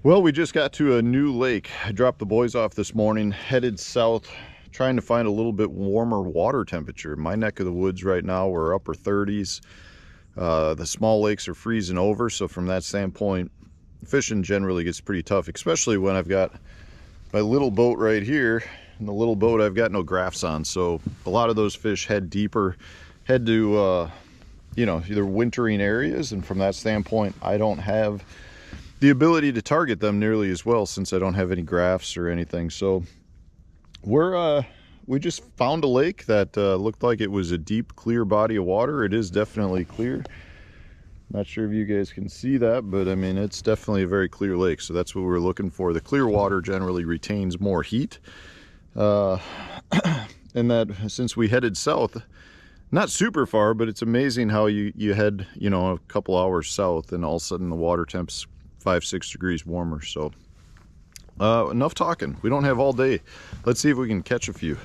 Well, we just got to a new lake. I dropped the boys off this morning, headed south, trying to find a little bit warmer water temperature. My neck of the woods right now, we're upper 30s. The small lakes are freezing over, so from that standpoint, fishing generally gets pretty tough, especially when I've got my little boat right here. In the little boat, I've got no graphs on, so a lot of those fish head deeper, head to, either wintering areas, and from that standpoint, I don't have the ability to target them nearly as well since I don't have any graphs or anything. So we just found a lake that looked like it was a deep, clear body of water. It is definitely clear. Not sure if you guys can see that, but I mean, it's definitely a very clear lake. So that's what we're looking for. The clear water generally retains more heat. And that since we headed south, not super far, but it's amazing how you head, a couple hours south and all of a sudden the water temp's 5-6 degrees warmer. So enough talking. We don't have all day. Let's see if we can catch a few.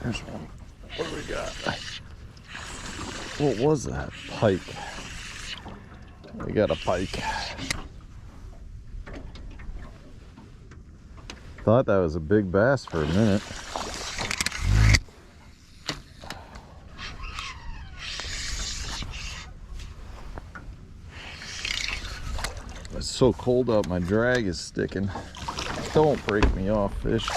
There's one. What do we got? What was that? Pike. We got a pike. Thought that was a big bass for a minute. It's so cold out, my drag is sticking. Don't break me off, fish.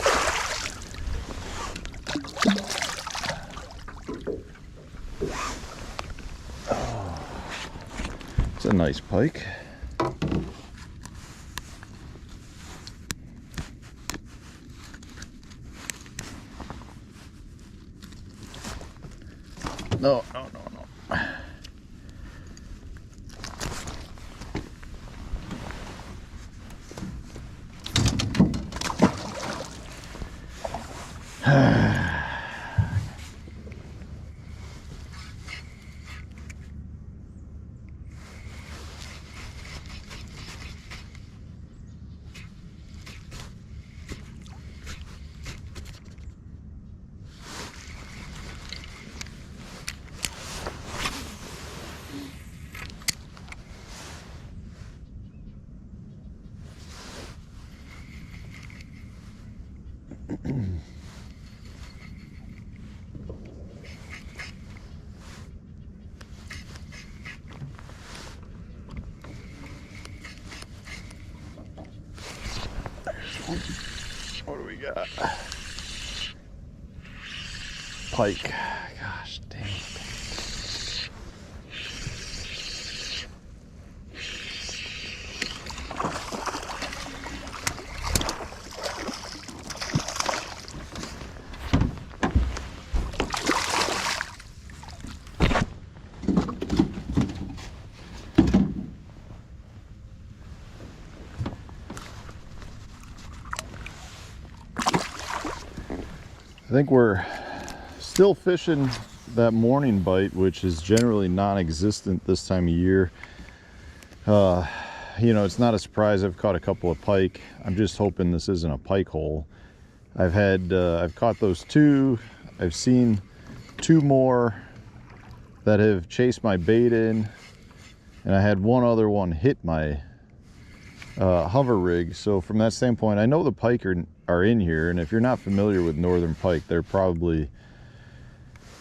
It's a nice pike. No. What do we got? Pike. Gosh dang it. I think we're still fishing that morning bite, which is generally non-existent this time of year. It's not a surprise I've caught a couple of pike. I'm just hoping this isn't a pike hole. I've caught those two. I've seen two more that have chased my bait in, and I had one other one hit my hover rig. So from that standpoint, I know the pike are in here, and if you're not familiar with northern pike, they're probably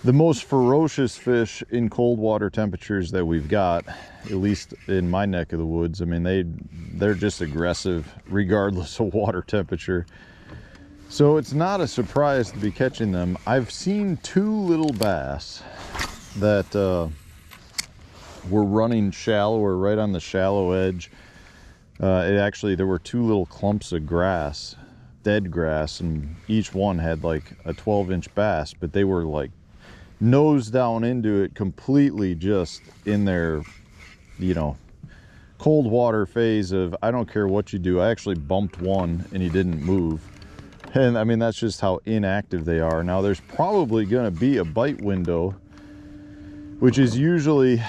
the most ferocious fish in cold water temperatures that we've got, at least in my neck of the woods. I mean, they're just aggressive regardless of water temperature. So it's not a surprise to be catching them. I've seen two little bass that were running shallower, right on the shallow edge. There were two little clumps of grass, dead grass, and each one had like a 12-inch bass, but they were like nose down into it, completely just in their cold water phase of I don't care what you do. I actually bumped one and he didn't move. And I mean, that's just how inactive they are. Now there's probably going to be a bite window, which is usually,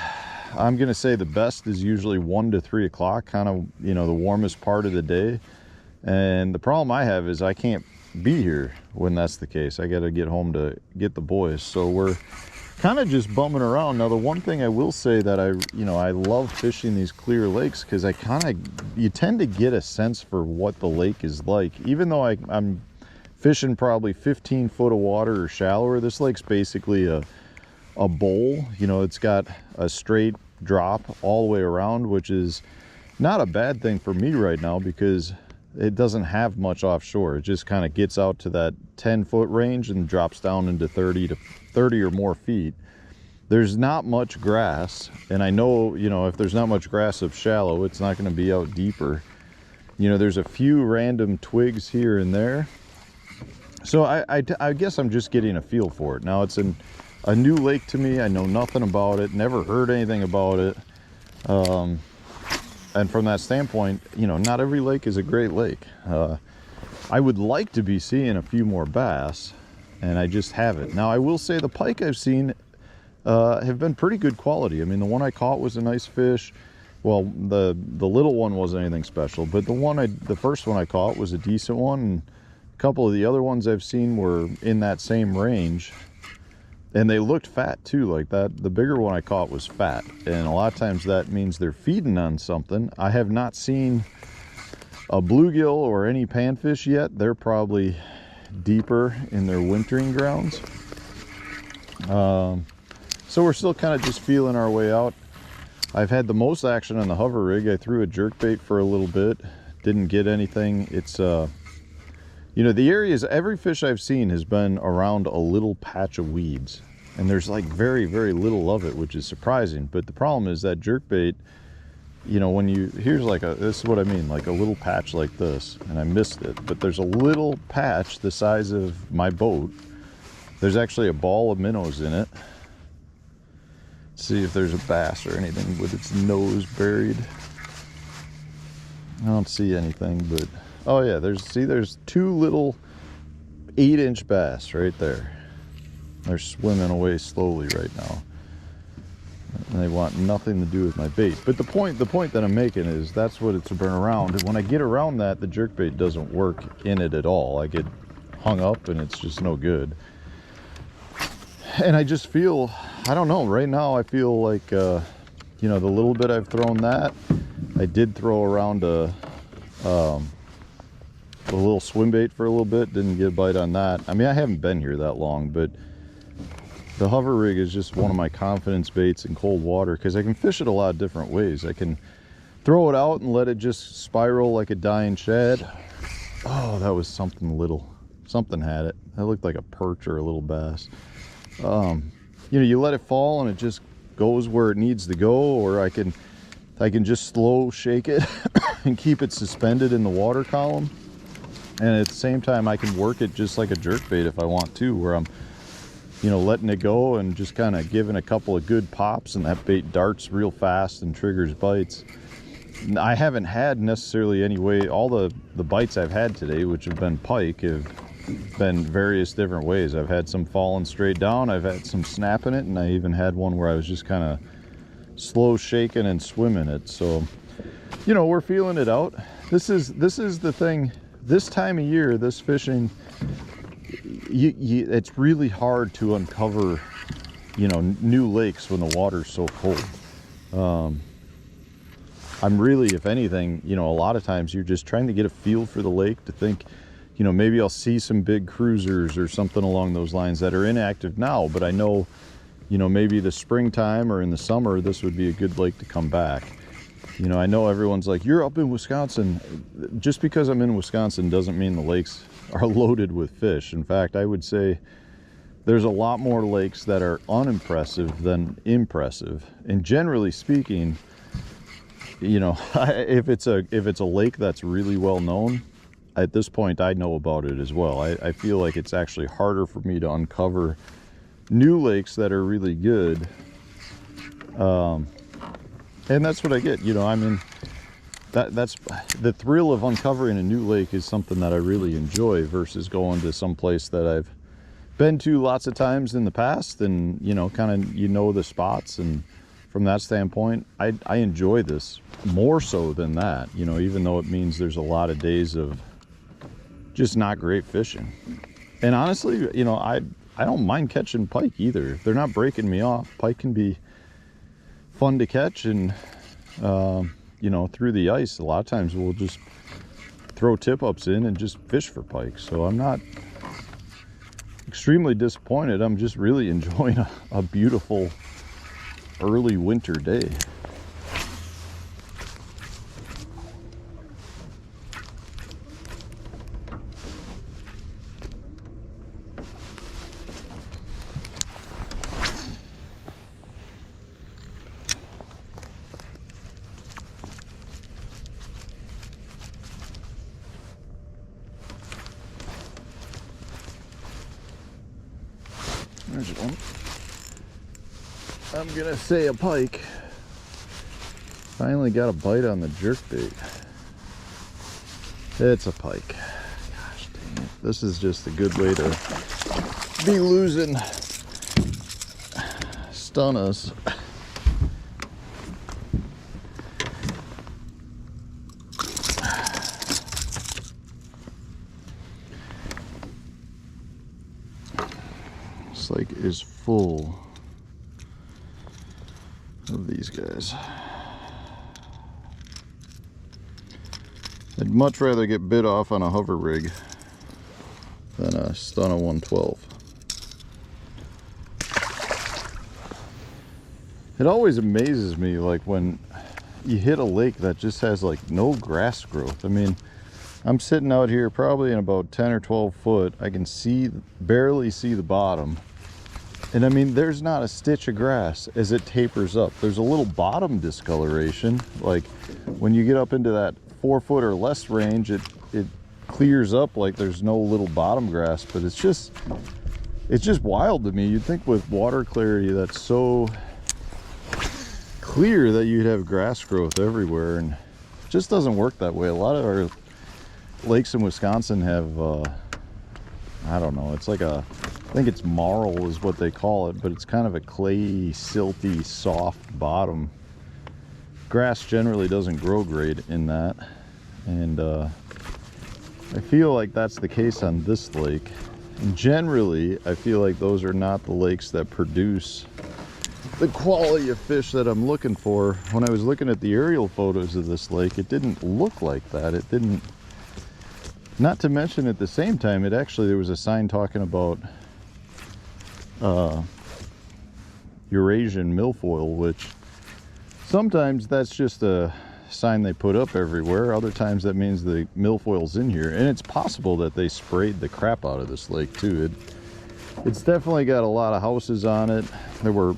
I'm going to say the best is usually 1 to 3 o'clock, kind of, you know, the warmest part of the day. And the problem I have is I can't be here when that's the case. I got to get home to get the boys. So we're kind of just bumming around. Now the one thing I will say that I love fishing these clear lakes, because you tend to get a sense for what the lake is like. Even though I'm fishing probably 15 foot of water or shallower, this lake's basically a bowl. You know, it's got a straight drop all the way around, which is not a bad thing for me right now because it doesn't have much offshore. It just kind of gets out to that 10-foot range and drops down into 30 or more feet. There's not much grass, and I know, you know, if there's not much grass up shallow, it's not going to be out deeper. You know, there's a few random twigs here and there. So I guess I'm just getting a feel for it. Now it's a new lake to me. I know nothing about it, never heard anything about it. And from that standpoint, you know, not every lake is a great lake. I would like to be seeing a few more bass, and I just haven't. Now, I will say the pike I've seen have been pretty good quality. I mean, the one I caught was a nice fish. Well, the little one wasn't anything special, but the first one I caught was a decent one. And a couple of the other ones I've seen were in that same range. And they looked fat too, like that. The bigger one I caught was fat. And a lot of times that means they're feeding on something. I have not seen a bluegill or any panfish yet. They're probably deeper in their wintering grounds. So we're still kind of just feeling our way out. I've had the most action on the hover rig. I threw a jerkbait for a little bit. Didn't get anything. It's, you know, the areas, every fish I've seen has been around a little patch of weeds. And there's like very, very little of it, which is surprising. But the problem is that jerkbait, you know, this is what I mean, like a little patch like this, and I missed it. But there's a little patch the size of my boat. There's actually a ball of minnows in it. Let's see if there's a bass or anything with its nose buried. I don't see anything, but oh yeah, there's 2 little 8-inch bass right there. They're swimming away slowly right now. And they want nothing to do with my bait. But the point that I'm making is that's what it's been around. And when I get around that, the jerkbait doesn't work in it at all. I get hung up and it's just no good. And I just feel, I don't know, right now I feel like, you know, the little bit I've thrown that, I did throw around a little swim bait for a little bit, didn't get a bite on that. I mean, I haven't been here that long, but the hover rig is just one of my confidence baits in cold water because I can fish it a lot of different ways. I can throw it out and let it just spiral like a dying shad. Oh, that was something little. Something had it. That looked like a perch or a little bass. You know, you let it fall and it just goes where it needs to go, or I can just slow shake it and keep it suspended in the water column. And at the same time, I can work it just like a jerkbait if I want to, where I'm, you know, letting it go and just kind of giving a couple of good pops, and that bait darts real fast and triggers bites. I haven't had necessarily any way, all the bites I've had today, which have been pike, have been various different ways. I've had some falling straight down, I've had some snapping it, and I even had one where I was just kind of slow shaking and swimming it. So, you know, we're feeling it out. This is the thing. This time of year, this fishing, it's really hard to uncover, you know, new lakes when the water's so cold. I'm really, if anything, you know, a lot of times you're just trying to get a feel for the lake, to think, you know, maybe I'll see some big cruisers or something along those lines that are inactive now, but I know, you know, maybe the springtime or in the summer, this would be a good lake to come back. You know, I know everyone's like, you're up in Wisconsin. Just because I'm in Wisconsin doesn't mean the lakes are loaded with fish. In fact, I would say there's a lot more lakes that are unimpressive than impressive. And generally speaking, you know, if it's a lake that's really well known, at this point I know about it as well. I feel like it's actually harder for me to uncover new lakes that are really good And that's what I get, you know. I mean, that's the thrill of uncovering a new lake is something that I really enjoy versus going to some place that I've been to lots of times in the past, and you know, kind of, you know, the spots. And from that standpoint, I enjoy this more so than that, you know, even though it means there's a lot of days of just not great fishing. And honestly, you know, I don't mind catching pike either. If they're not breaking me off, pike can be fun to catch. And you know, through the ice, a lot of times we'll just throw tip-ups in and just fish for pike. So I'm not extremely disappointed. I'm just really enjoying a beautiful early winter day. There's one. I'm gonna say a pike. Finally got a bite on the jerkbait. It's a pike. Gosh dang it. This is just a good way to be losing stunnas. This lake is full of these guys. I'd much rather get bit off on a hover rig than a stun of 112. It always amazes me, like when you hit a lake that just has like no grass growth. I mean, I'm sitting out here probably in about 10 or 12 foot. I can barely see the bottom. And I mean, there's not a stitch of grass as it tapers up. There's a little bottom discoloration. Like when you get up into that 4 foot or less range, it clears up like there's no little bottom grass. But it's just wild to me. You'd think with water clarity that's so clear that you'd have grass growth everywhere, and it just doesn't work that way. A lot of our lakes in Wisconsin have I don't know, it's like I think it's marl is what they call it, but it's kind of a clayey, silty, soft bottom. Grass generally doesn't grow great in that, and I feel like that's the case on this lake. And generally, I feel like those are not the lakes that produce the quality of fish that I'm looking for. When I was looking at the aerial photos of this lake, it didn't look like that. It didn't. Not to mention, at the same time, there was a sign talking about Eurasian milfoil, which sometimes that's just a sign they put up everywhere. Other times that means the milfoil's in here, and it's possible that they sprayed the crap out of this lake too. It's definitely got a lot of houses on it. There were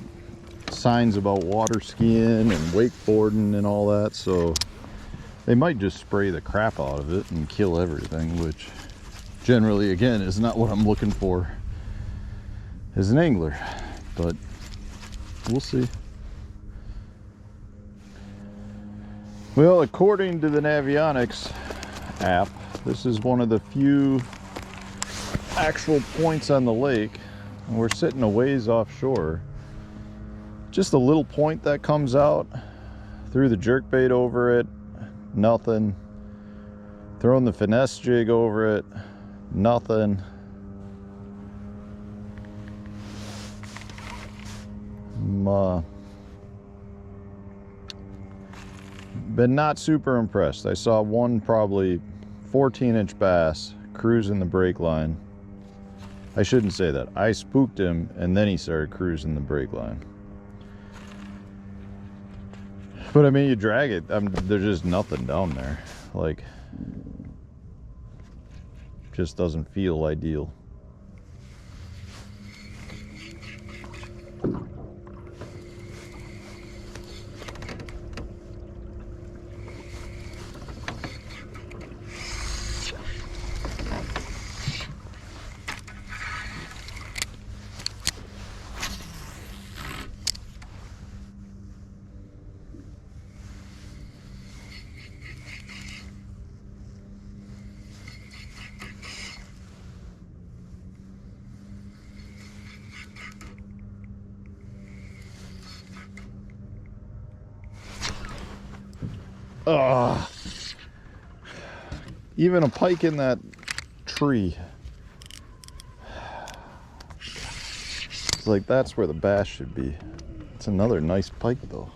signs about water skiing and wakeboarding and all that, so they might just spray the crap out of it and kill everything, which generally, again, is not what I'm looking for as an angler, but we'll see. Well, according to the Navionics app, this is one of the few actual points on the lake, and we're sitting a ways offshore. Just a little point that comes out, threw the jerkbait over it, nothing. Throwing the finesse jig over it, nothing. Been not super impressed. I saw one probably 14-inch bass cruising the brake line. I shouldn't say that. I spooked him and then he started cruising the brake line. But I mean, you drag it, there's just nothing down there. Like, just doesn't feel ideal. Ugh. Even a pike in that tree. It's like that's where the bass should be. It's another nice pike though.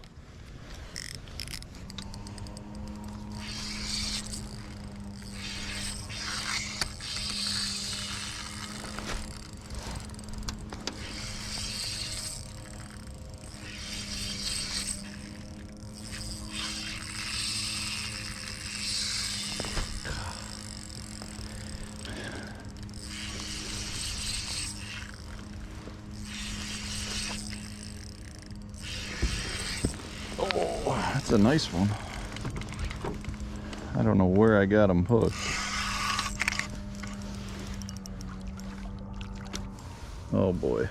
Oh, that's a nice one. I don't know where I got him hooked. Oh boy.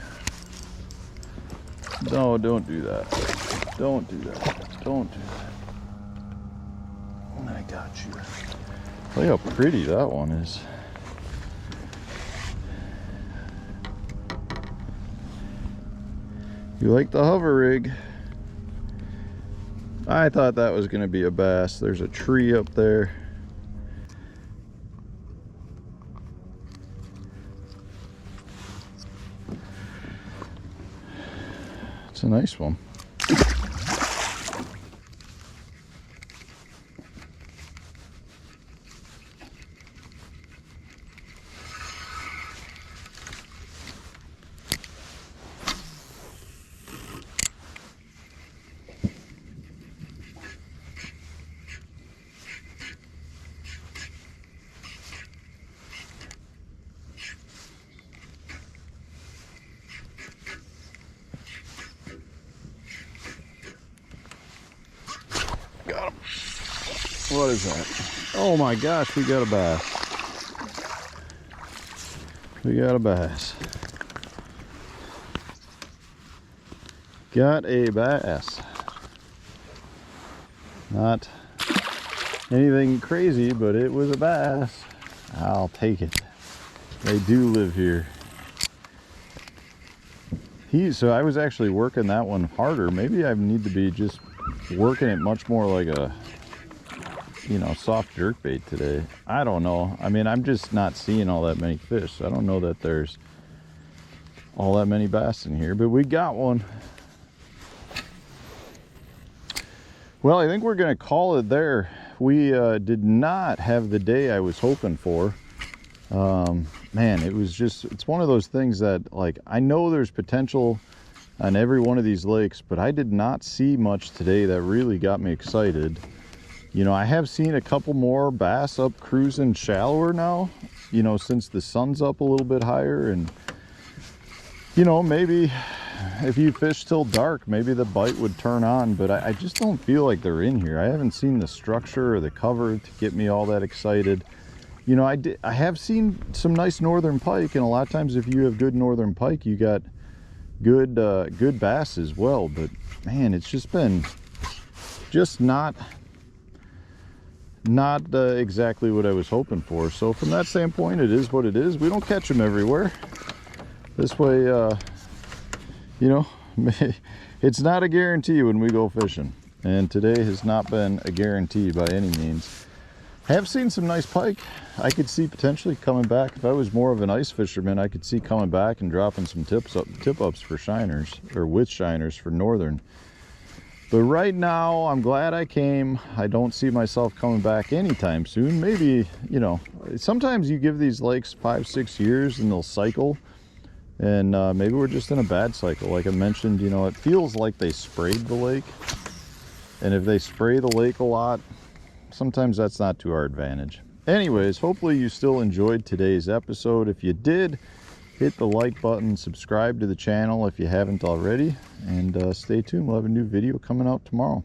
No, don't do that. Don't do that. Don't do that. I got you. Look how pretty that one is. You like the hover rig? I thought that was going to be a bass. There's a tree up there. It's a nice one. Got him. What is that? Oh my gosh, we got a bass. We got a bass. Got a bass. Not anything crazy, but it was a bass. I'll take it. They do live here. So I was actually working that one harder. Maybe I need to be just working it much more like a, you know, soft jerkbait today. I don't know. I mean, I'm just not seeing all that many fish. I don't know that there's all that many bass in here, but we got one. Well, I think we're gonna call it there. We did not have the day I was hoping for. Man, it was just, it's one of those things that, like, I know there's potential on every one of these lakes, but I did not see much today that really got me excited. You know, I have seen a couple more bass up cruising shallower now, you know, since the sun's up a little bit higher. And, you know, maybe if you fish till dark, maybe the bite would turn on, but I just don't feel like they're in here. I haven't seen the structure or the cover to get me all that excited. You know, I have seen some nice northern pike, and a lot of times if you have good northern pike, you got good good bass as well. But man, it's just been not exactly what I was hoping for. So from that standpoint, it is what it is. We don't catch them everywhere. This way, you know, it's not a guarantee when we go fishing, and today has not been a guarantee by any means. I have seen some nice pike. I could see potentially coming back. If I was more of an ice fisherman, I could see coming back and dropping some tip-ups for shiners, or with shiners for northern. But right now, I'm glad I came. I don't see myself coming back anytime soon. Maybe, you know, sometimes you give these lakes 5-6 years and they'll cycle. And maybe we're just in a bad cycle. Like I mentioned, you know, it feels like they sprayed the lake. And if they spray the lake a lot, sometimes that's not to our advantage. Anyways, hopefully you still enjoyed today's episode. If you did, hit the like button, subscribe to the channel if you haven't already, and stay tuned. We'll have a new video coming out tomorrow.